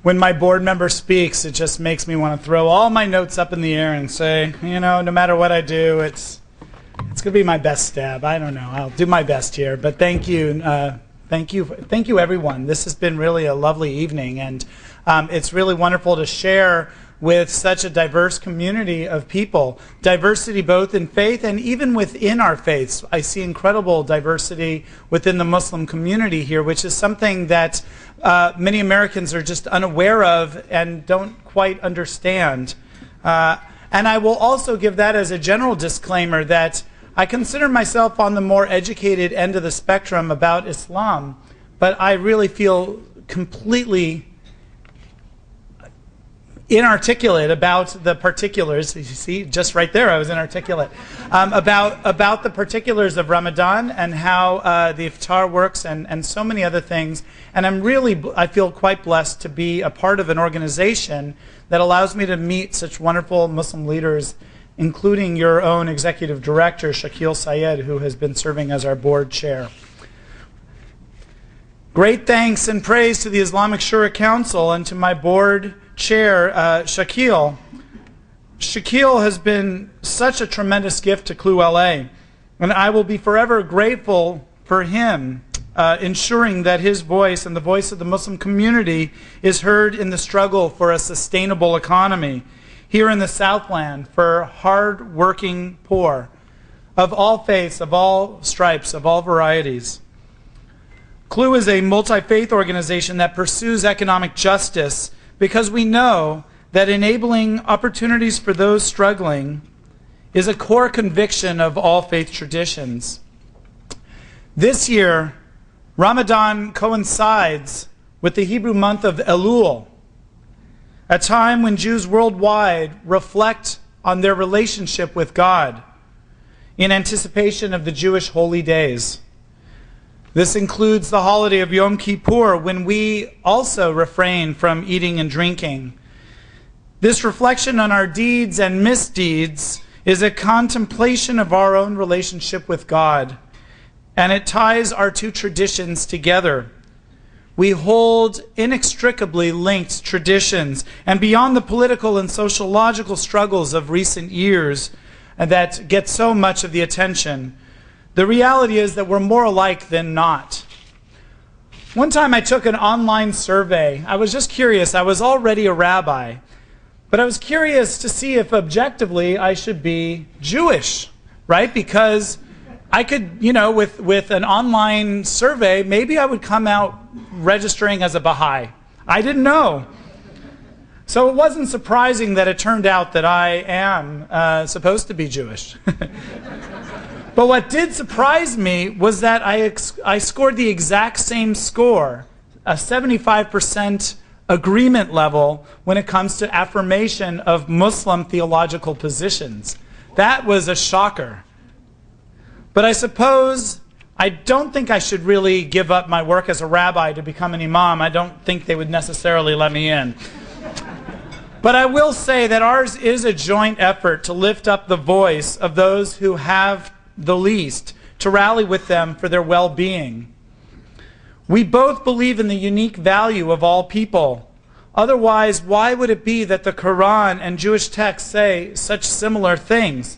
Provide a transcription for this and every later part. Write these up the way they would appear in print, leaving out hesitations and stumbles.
when my board member speaks, it just makes me want to throw all my notes up in the air and say, no matter what I do, it's going to be my best stab. I don't know. I'll do my best here. But thank you. Thank you, everyone. This has been really a lovely evening, and it's really wonderful to share with such a diverse community of people. Diversity both in faith and even within our faiths. I see incredible diversity within the Muslim community here, which is something that many Americans are just unaware of and don't quite understand. And I will also give that as a general disclaimer that I consider myself on the more educated end of the spectrum about Islam, but I really feel completely inarticulate about the particulars. You see, just right there, I was inarticulate about the particulars of Ramadan and how the Iftar works and so many other things. And I feel quite blessed to be a part of an organization that allows me to meet such wonderful Muslim leaders, including your own executive director, Shakil Sayed, who has been serving as our board chair. Great thanks and praise to the Islamic Shura Council and to my board chair, Shakil. Shakil has been such a tremendous gift to CLU LA, and I will be forever grateful for him ensuring that his voice and the voice of the Muslim community is heard in the struggle for a sustainable economy here in the Southland for hard-working poor of all faiths, of all stripes, of all varieties. CLU is a multi-faith organization that pursues economic justice because we know that enabling opportunities for those struggling is a core conviction of all faith traditions. This year, Ramadan coincides with the Hebrew month of Elul, a time when Jews worldwide reflect on their relationship with God in anticipation of the Jewish holy days. This includes the holiday of Yom Kippur, when we also refrain from eating and drinking. This reflection on our deeds and misdeeds is a contemplation of our own relationship with God, and it ties our two traditions together. We hold inextricably linked traditions, and beyond the political and sociological struggles of recent years that get so much of the attention, the reality is that we're more alike than not. One time I took an online survey. I was just curious. I was already a rabbi, but I was curious to see if objectively I should be Jewish, right? Because I could, with an online survey, maybe I would come out registering as a Baha'i. I didn't know. So it wasn't surprising that it turned out that I am supposed to be Jewish. But what did surprise me was that I scored the exact same score, a 75% agreement level when it comes to affirmation of Muslim theological positions. That was a shocker. But I suppose I don't think I should really give up my work as a rabbi to become an imam. I don't think they would necessarily let me in. But I will say that ours is a joint effort to lift up the voice of those who have the least, to rally with them for their well-being. We both believe in the unique value of all people. Otherwise, why would it be that the Quran and Jewish texts say such similar things?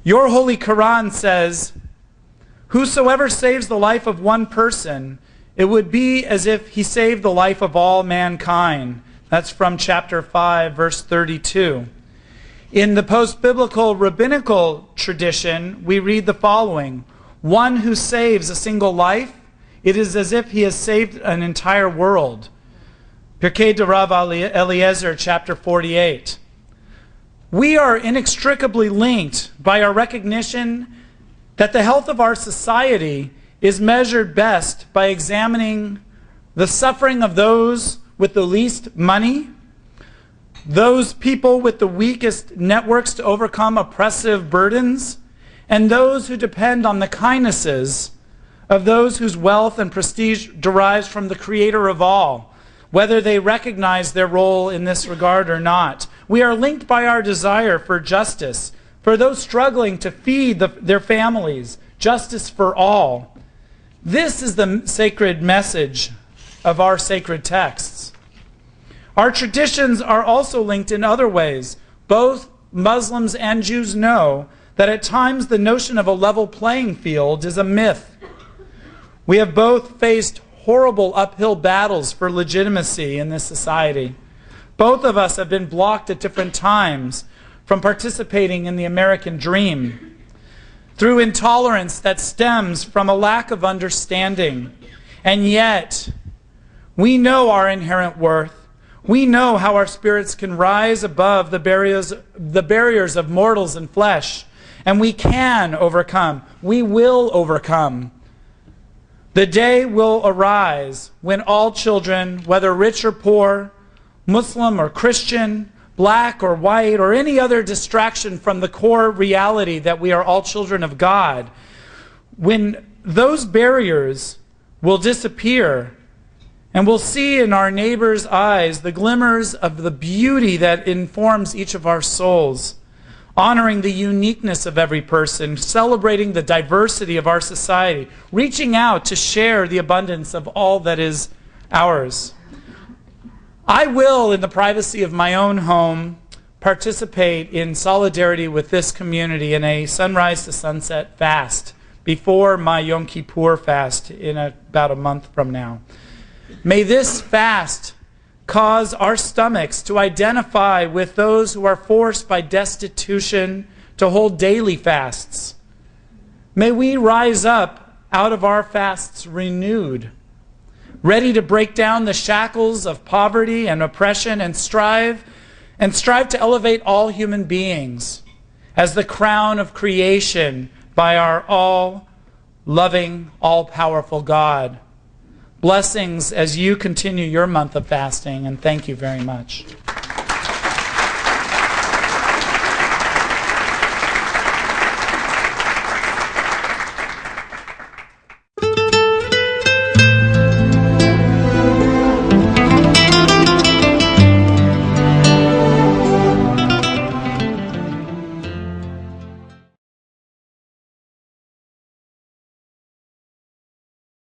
Your Holy Quran says, "Whosoever saves the life of one person, it would be as if he saved the life of all mankind." That's from chapter 5, verse 32. In the post-biblical rabbinical tradition, we read the following: "One who saves a single life, it is as if he has saved an entire world." Pirkei de Rav Eliezer, chapter 48. We are inextricably linked by our recognition that the health of our society is measured best by examining the suffering of those with the least money, those people with the weakest networks to overcome oppressive burdens, and those who depend on the kindnesses of those whose wealth and prestige derives from the Creator of all, whether they recognize their role in this regard or not. We are linked by our desire for justice, for those struggling to feed their families, justice for all. This is the sacred message of our sacred texts. Our traditions are also linked in other ways. Both Muslims and Jews know that at times the notion of a level playing field is a myth. We have both faced horrible uphill battles for legitimacy in this society. Both of us have been blocked at different times from participating in the American dream through intolerance that stems from a lack of understanding. And yet, we know our inherent worth. We know how our spirits can rise above the barriers of mortals and flesh. And we can overcome. We will overcome. The day will arise when all children, whether rich or poor, Muslim or Christian, black or white, or any other distraction from the core reality that we are all children of God, when those barriers will disappear and we'll see in our neighbor's eyes the glimmers of the beauty that informs each of our souls, honoring the uniqueness of every person, celebrating the diversity of our society, reaching out to share the abundance of all that is ours. I will, in the privacy of my own home, participate in solidarity with this community in a sunrise to sunset fast before my Yom Kippur fast in about a month from now. May this fast cause our stomachs to identify with those who are forced by destitution to hold daily fasts. May we rise up out of our fasts renewed, ready to break down the shackles of poverty and oppression and strive to elevate all human beings as the crown of creation by our all-loving, all-powerful God. Blessings as you continue your month of fasting, and thank you very much.